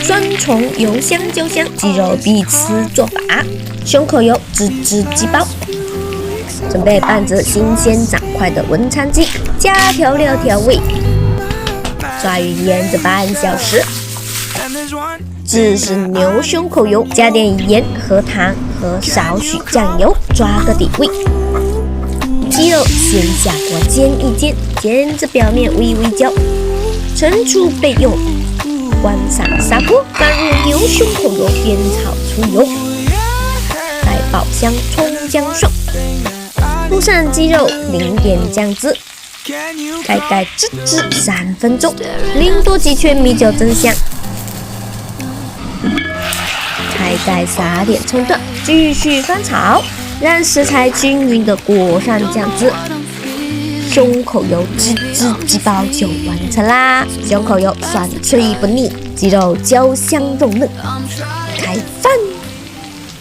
酸葱油香酒香，鸡肉彼此做法，胸口油滋滋鸡包。准备半只新鲜长块的文昌鸡，加调料调味，抓匀腌制半小时。芝士牛胸口油，加点盐和糖和少许酱油，抓个底味。鸡肉先下锅煎一煎，煎至表面微微焦，盛出备用。关上砂锅，放入牛胸口油，煸炒出油，再爆香葱姜蒜，铺上鸡肉，淋点酱汁，盖滋滋3分钟，淋多几圈米酒增香。开盖撒点葱段，继续翻炒，让食材均匀地裹上酱汁。胸口油滋滋鸡包就完成啦！胸口油爽脆不腻，鸡肉焦香肉嫩，开饭。